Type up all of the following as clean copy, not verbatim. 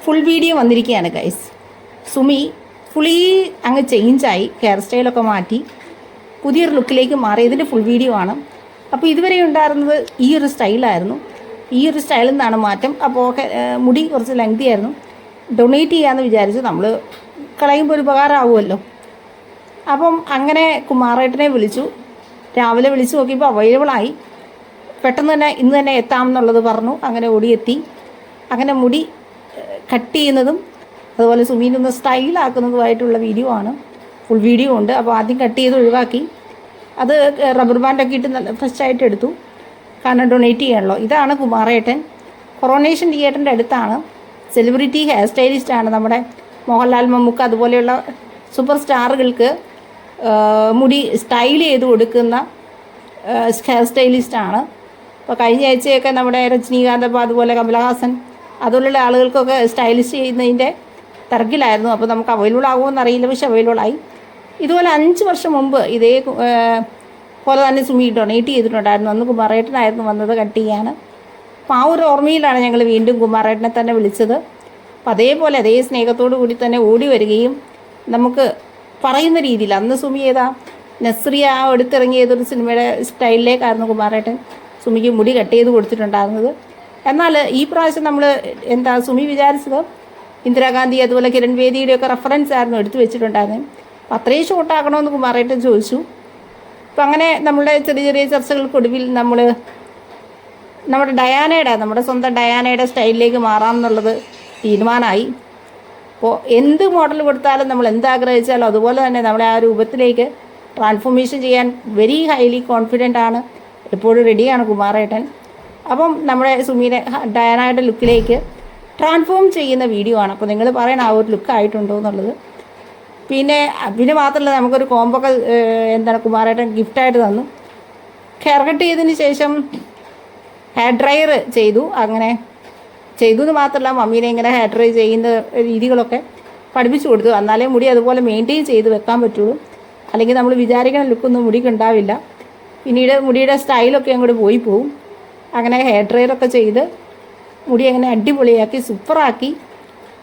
Full video വന്നിരിക്കുകയാണ് guys. Sumi fully അങ്ങ് ചേഞ്ചായി, hair സ്റ്റൈലൊക്കെ മാറ്റി പുതിയൊരു ലുക്കിലേക്ക് മാറിയതിൻ്റെ ഫുൾ വീഡിയോ ആണ്. അപ്പോൾ ഇതുവരെ ഉണ്ടായിരുന്നത് ഈ ഒരു സ്റ്റൈലായിരുന്നു. ഈ ഒരു സ്റ്റൈലിൽ നിന്നാണ് മാറ്റം. അപ്പോൾ മുടി കുറച്ച് ലെങ്തി ആയിരുന്നു. ഡൊണേറ്റ് ചെയ്യാമെന്ന് വിചാരിച്ചു. നമ്മൾ കളയുമ്പോൾ ഒരു ഉപകാരമാവുമല്ലോ. അപ്പം അങ്ങനെ കുമാരേട്ടനെ വിളിച്ചു. രാവിലെ വിളിച്ചു നോക്കിയപ്പോൾ അവൈലബിളായി. പെട്ടെന്ന് തന്നെ ഇന്ന് തന്നെ എത്താമെന്നുള്ളത് പറഞ്ഞു. അങ്ങനെ ഓടിയെത്തി. അങ്ങനെ മുടി കട്ട് ചെയ്യുന്നതും അതുപോലെ സുമീനൊന്ന് സ്റ്റൈലാക്കുന്നതുമായിട്ടുള്ള വീഡിയോ ആണ്. ഫുൾ വീഡിയോ ഉണ്ട്. അപ്പോൾ ആദ്യം കട്ട് ചെയ്ത് ഒഴിവാക്കി. അത് റബ്ബർ ബാൻഡൊക്കെ ഇട്ട് നല്ല ഫ്രഷായിട്ട് എടുത്തു. കാരണം ഡൊണേറ്റ് ചെയ്യാണല്ലോ. ഇതാണ് കുമാരേട്ടൻ. കൊറോണേഷൻ തിയേറ്ററിൻ്റെ അടുത്താണ്. സെലിബ്രിറ്റി ഹെയർ സ്റ്റൈലിസ്റ്റാണ്. നമ്മുടെ മോഹൻലാൽ, മമ്മൂക്ക അതുപോലെയുള്ള സൂപ്പർ സ്റ്റാറുകൾക്ക് മുടി സ്റ്റൈൽ ചെയ്ത് കൊടുക്കുന്ന ഹെയർ സ്റ്റൈലിസ്റ്റാണ്. അപ്പോൾ കഴിഞ്ഞ ആഴ്ചയൊക്കെ നമ്മുടെ രജനീകാന്ത്, അപ്പോൾ അതുപോലെ കമലഹാസൻ അതുപോലുള്ള ആളുകൾക്കൊക്കെ സ്റ്റൈലിഷ് ചെയ്യുന്നതിൻ്റെ തിരക്കിലായിരുന്നു. അപ്പോൾ നമുക്ക് അവൈലബിൾ ആകുമോ അറിയില്ല, പക്ഷെ അവൈലബിളായി. ഇതുപോലെ 5 വർഷം മുമ്പ് ഇതേ പോലെ തന്നെ സുമി ഡൊണേറ്റ് ചെയ്തിട്ടുണ്ടായിരുന്നു. അന്ന് കുമാരേട്ടനായിരുന്നു വന്നത് കട്ട് ചെയ്യാൻ. അപ്പോൾ ആ ഒരു ഓർമ്മയിലാണ് ഞങ്ങൾ വീണ്ടും കുമാരേട്ടനെ തന്നെ വിളിച്ചത്. അപ്പോൾ അതേപോലെ അതേ സ്നേഹത്തോടു കൂടി തന്നെ ഓടി വരികയും നമുക്ക് പറയുന്ന രീതിയിൽ, അന്ന് സുമി ഏതാ നസ്രിയ എടുത്തിറങ്ങിയ ഏതൊരു സിനിമയുടെ സ്റ്റൈലിലേക്കായിരുന്നു കുമാരേട്ടൻ സുമിക്ക് മുടി കട്ട് ചെയ്ത് കൊടുത്തിട്ടുണ്ടായിരുന്നത്. എന്നാൽ ഈ പ്രാവശ്യം നമ്മൾ സുമി വിചാരിച്ചത് ഇന്ദിരാഗാന്ധി അതുപോലെ കിരൺ ബേദിയുടെയൊക്കെ റെഫറൻസ് ആയിരുന്നു എടുത്തു വെച്ചിട്ടുണ്ടായിരുന്നത്. അപ്പോൾ അത്രയും ഷോർട്ടാക്കണമെന്ന് കുമാരേട്ടൻ ചോദിച്ചു. അപ്പം അങ്ങനെ നമ്മുടെ ചെറിയ ചെറിയ ചർച്ചകൾക്കൊടുവിൽ നമ്മുടെ സ്വന്തം ഡയാനയുടെ സ്റ്റൈലിലേക്ക് മാറാമെന്നുള്ളത് തീരുമാനമായി. അപ്പോൾ എന്ത് മോഡൽ കൊടുത്താലും നമ്മൾ എന്താഗ്രഹിച്ചാലും അതുപോലെ തന്നെ നമ്മളെ ആ രൂപത്തിലേക്ക് ട്രാൻസ്ഫോർമേഷൻ ചെയ്യാൻ വെരി ഹൈലി കോൺഫിഡൻ്റ് ആണ്. എപ്പോഴും റെഡിയാണ് കുമാരേട്ടൻ. അപ്പം നമ്മുടെ സുമീനെ ഡയാനയുടെ ലുക്കിലേക്ക് ട്രാൻസ്ഫോം ചെയ്യുന്ന വീഡിയോ ആണ്. അപ്പോൾ നിങ്ങൾ പറയണം ആ ഒരു ലുക്ക് ആയിട്ടുണ്ടോ എന്നുള്ളത്. പിന്നെ മാത്രമല്ല, നമുക്കൊരു കോമ്പൊക്കെ കുമാരേട്ടൻ ഗിഫ്റ്റായിട്ട് തന്നു. ഹെയർ കട്ട് ചെയ്തതിന് ശേഷം ഹെയർ ഡ്രയർ ചെയ്തു. അങ്ങനെ ചെയ്തു എന്ന് മാത്രമല്ല, മമ്മീനെ ഇങ്ങനെ ഹെയർ ഡ്രൈ ചെയ്യുന്ന രീതികളൊക്കെ പഠിപ്പിച്ചു കൊടുത്തു. എന്നാലേ മുടി അതുപോലെ മെയിൻറ്റെയിൻ ചെയ്ത് വെക്കാൻ പറ്റുള്ളൂ. അല്ലെങ്കിൽ നമ്മൾ വിചാരിക്കുന്ന ലുക്കൊന്നും മുടിക്ക് ഉണ്ടാവില്ല. പിന്നീട് മുടിയുടെ സ്റ്റൈലൊക്കെ അങ്ങോട്ട് പോവും. അങ്ങനെ ഹെയർ ഡ്രയറൊക്കെ ചെയ്ത് മുടി അങ്ങനെ അടിപൊളിയാക്കി സൂപ്പറാക്കി.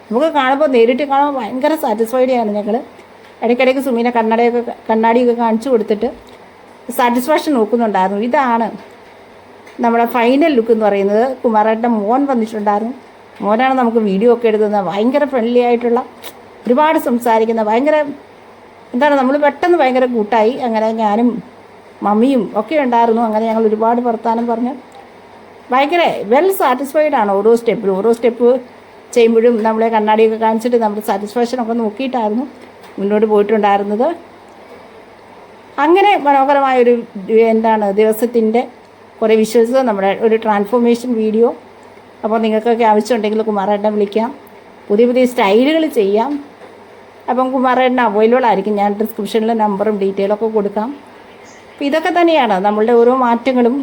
നമുക്ക് കാണുമ്പോൾ നേരിട്ട് കാണുമ്പോൾ ഭയങ്കര സാറ്റിസ്ഫൈഡാണ് ഞങ്ങൾ. ഇടയ്ക്കിടയ്ക്ക് സുമീനെ കണ്ണാടിയൊക്കെ കാണിച്ചു കൊടുത്തിട്ട് സാറ്റിസ്ഫാക്ഷൻ നോക്കുന്നുണ്ടായിരുന്നു. ഇതാണ് നമ്മുടെ ഫൈനൽ ലുക്ക് എന്ന് പറയുന്നത്. കുമാരേട്ടൻ്റെ മോൻ വന്നിട്ടുണ്ടായിരുന്നു. മോനാണ് നമുക്ക് വീഡിയോ ഒക്കെ എടുക്കുന്നത്. ഭയങ്കര ഫ്രണ്ട്ലി ആയിട്ടുള്ള, ഒരുപാട് സംസാരിക്കുന്ന, ഭയങ്കര നമ്മൾ പെട്ടെന്ന് ഭയങ്കര കൂട്ടായി. അങ്ങനെ ഞാനും മമ്മിയും ഒക്കെ ഉണ്ടായിരുന്നു. അങ്ങനെ ഞങ്ങൾ ഒരുപാട് വർത്താനം പറഞ്ഞ് ഭയങ്കര വെൽ സാറ്റിസ്ഫൈഡ് ആണ്. ഓരോ സ്റ്റെപ്പ് ചെയ്യുമ്പോഴും നമ്മളെ കണ്ണാടിയൊക്കെ കാണിച്ചിട്ട് നമ്മുടെ സാറ്റിസ്ഫാക്ഷനൊക്കെ നോക്കിയിട്ടായിരുന്നു മുന്നോട്ട് പോയിട്ടുണ്ടായിരുന്നത്. അങ്ങനെ മനോഹരമായൊരു ദിവസത്തിൻ്റെ കുറേ വിഷ്വൽസ്, നമ്മുടെ ഒരു ട്രാൻസ്ഫോർമേഷൻ വീഡിയോ. അപ്പോൾ നിങ്ങൾക്കൊക്കെ ആവശ്യമുണ്ടെങ്കിൽ കുമാരേട്ടനെ വിളിക്കാം. പുതിയ സ്റ്റൈലുകൾ ചെയ്യാം. അപ്പം കുമാരേട്ടന് അവൈലബിൾ ആയിരിക്കും. ഞാൻ ഡിസ്ക്രിപ്ഷനിൽ നമ്പറും ഡീറ്റെയിലൊക്കെ കൊടുക്കാം. അപ്പോൾ ഇതൊക്കെ തന്നെയാണ് നമ്മളുടെ ഓരോ മാറ്റങ്ങളും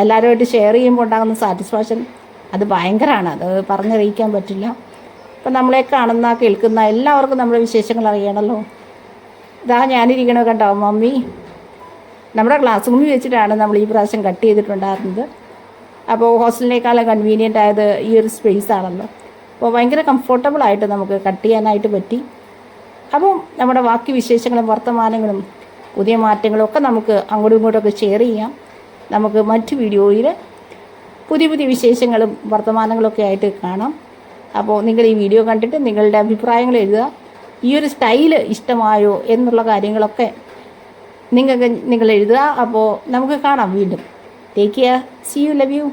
എല്ലാവരുമായിട്ട് ഷെയർ ചെയ്യുമ്പോൾ ഉണ്ടാകുന്ന സാറ്റിസ്ഫാക്ഷൻ. അത് ഭയങ്കരമാണ്. അത് പറഞ്ഞറിയിക്കാൻ പറ്റില്ല. അപ്പം നമ്മളെ കാണുന്ന കേൾക്കുന്ന എല്ലാവർക്കും നമ്മുടെ വിശേഷങ്ങൾ അറിയണമല്ലോ. ഇതാ ഞാനിരിക്കണോ കണ്ടോ, മമ്മി നമ്മുടെ ക്ലാസ് റൂമിൽ വെച്ചിട്ടാണ് നമ്മൾ ഈ പ്രാവശ്യം കട്ട് ചെയ്തിട്ടുണ്ടായിരുന്നത്. അപ്പോൾ ഹോസ്റ്റലിനേക്കാളും കൺവീനിയൻ്റ് ആയത് ഈ ഒരു സ്പേസ് ആണല്ലോ. അപ്പോൾ ഭയങ്കര കംഫർട്ടബിളായിട്ട് നമുക്ക് കട്ട് ചെയ്യാനായിട്ട് പറ്റി. അപ്പോൾ നമ്മുടെ ബാക്കി വിശേഷങ്ങളും വർത്തമാനങ്ങളും പുതിയ മാറ്റങ്ങളും ഒക്കെ നമുക്ക് അങ്ങോട്ടും ഇങ്ങോട്ടൊക്കെ ഷെയർ ചെയ്യാം. നമുക്ക് മറ്റ് വീഡിയോയിൽ പുതിയ വിശേഷങ്ങളും വർത്തമാനങ്ങളൊക്കെ ആയിട്ട് കാണാം. അപ്പോൾ നിങ്ങൾ ഈ വീഡിയോ കണ്ടിട്ട് നിങ്ങളുടെ അഭിപ്രായങ്ങൾ എഴുതുക. ഈ ഒരു സ്റ്റൈല് ഇഷ്ടമായോ എന്നുള്ള കാര്യങ്ങളൊക്കെ നിങ്ങൾ എഴുതുക. അപ്പോൾ നമുക്ക് കാണാം വീണ്ടും. Take care. See you. Love U.